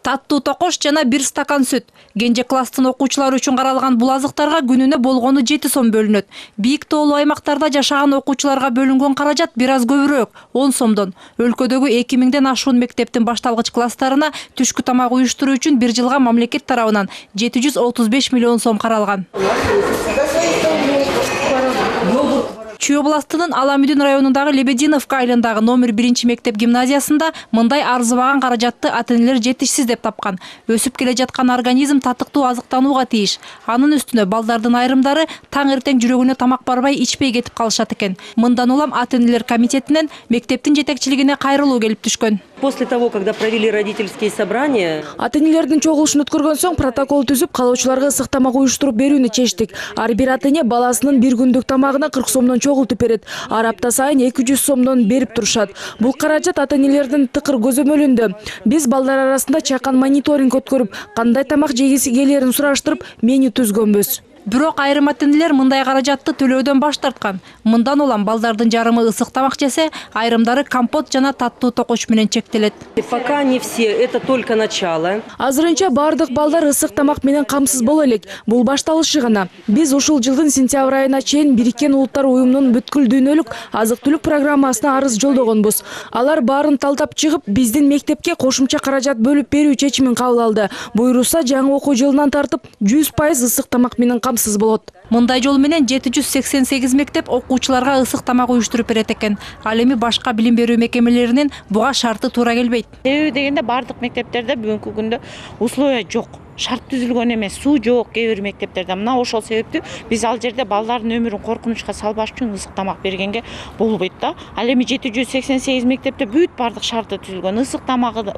Таттуу токош жана 1 стакан сүт. Кенже класстын окуучулары үчүн каралган бул азыктарга күнүнө болгону 7 сом бөлүнөт. Бийик тоолуу аймактарда жашаган окуучуларга бөлүнгөн каражат бир аз көбүрөөк, 10 сомдон. Өлкөдөгү 2000ден ашуун мектептин башталгыч класстарына түшкү тамак уюштуруу үчүн бир жылга мамлекет тарабынан 735 миллион сом каралган. Чүй областынын Аламүдүн районундагы Лебединовка айылындагы номер 1 мектеп гимназиясында мындай арзыбаган каражатты ата-энелер жетишсиз деп тапкан. Өсүп келе жаткан организм татыктуу азыктанууга тийиш. Анын үстүнө балдардын айрымдары таң эртең жүрөгүнө тамак барбай ичпей кетип калышат экен. Мындан улам ата-энелер комитетинен мектептин жетекчилигине кайрылуу келип түшкөн. После того, когда провели родительские собрания, ата-энелердин чогулушун өткөргөн соң протокол түзүп, калоочуларга ысык тамак уюштуруп берүүнү чечтик. Ар бир ата-эне баласынын бир күндүк тамагына 40 сомдон чогултуп берет. Ар апта сайын 200 сомдон берип турушат. Бул каражат ата-энелердин тыкыр көзөмөлүндө. Биз балдар арасында чакан мониторинг өткөрүп, кандай тамак жегиси келерин сураштырып, меню түзгөнбүз. Бирок айрым ата-энелер мындай каражатты төлөөдөн баш тарткан. Мындан улам балдардын жарымы ысык тамак жесе, айрымдары компот жана таттуу токоч менен чектелет. Пока не все, это только начало. Азырынча бардык балдар ысык тамак менен камсыз боло элек. Бул башталышы гана. Биз ушул жылдын сентябрь айына чейин Бириккен Улуттар уюмунун бүткүл дүйнөлүк азык-түлүк программасына арыз жолдогонбуз. Алар баарын талдап чыгып, биздин мектепке кошумча каражат бөлүп берүү чечимин кабыл алды. Буйруса жаңы окуу жылынан тартып 100% ысык тамак менен камсыз болот. Мындай жол менен 788 мектеп окуучуларга ысык тамак уюштуруп берет экен. Ал эми башка билим берүү мекемелеринин буга шарты туура келбейт. Себеби дегенде бардык мектептерде бүгүнкү күндө условия жок. Шарт түзүлгөн эмес, суу жок кээ бир мектептерде. Мына ошол себептүү биз ал жерде балдардын өмүрүн коркунучка салбаш үчүн ысык тамак бергенге болбойт да. Ал эми 788 мектепте бүт бардык шарты түзүлгөн. Ысык тамагы,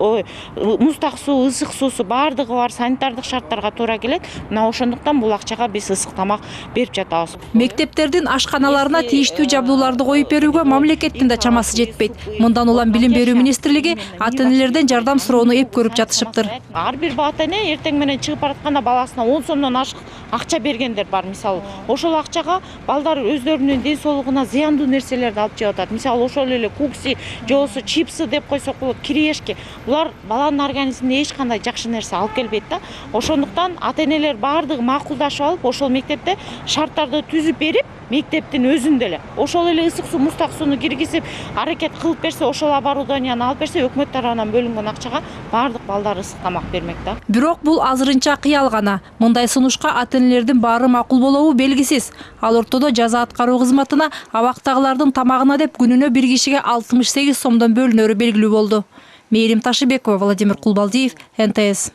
муздак суу, ысык суусу бардыгы бар, санитардык шарттарга туура келет. Мына ошондуктан бул акчага биз ысык тамак берип жатабыз. Мектептердин ашканаларына тийиштүү жабдууларды коюп берүүгө мамлекеттин да чамасы жетпейт. Мындан улам билим берүү министрлиги ата-энелерден жардам суроону эп көрүп жатышыптыр. Ар бир ата-эне эртең менен чыгып баратканда баласына 10 сомдон ашык акча бергендер бар. Мисалы, ошол акчага балдар өздөрүнүн ден соолугуна зыяндуу нерселерди алып жеп атат. Мисалы, ошол эле кукси, же болбосо чипсы деп койсок болот, кириешки. Булар баланын организмине эч кандай жакшы нерсе алып келбейт да. Ошондуктан ата-энелер бардыгы макулдашып алып, ошол мектепте шарттарды түзүп берип, мектептин өзүндө эле ошол эле ысык суу, муздак сууну киргизип, аракет кылып берсе, ошол оборудованияны алып берсе, өкмөт тарабынан бөлүнгөн акчага бардык балдар ысык тамак бермек да. Бирок бул азырынча кыял гана. Мындай сунушка ата-энелердин баары макул болобу белгисиз. Ал ортодо жаза аткаруу кызматына абактагылардын тамагына деп күнүнө бир кишиге 68 сомдон бөлүнөрү белгилүү болду. Мээрим Ташыбекова, Владимир Кулбалдиев, НТС.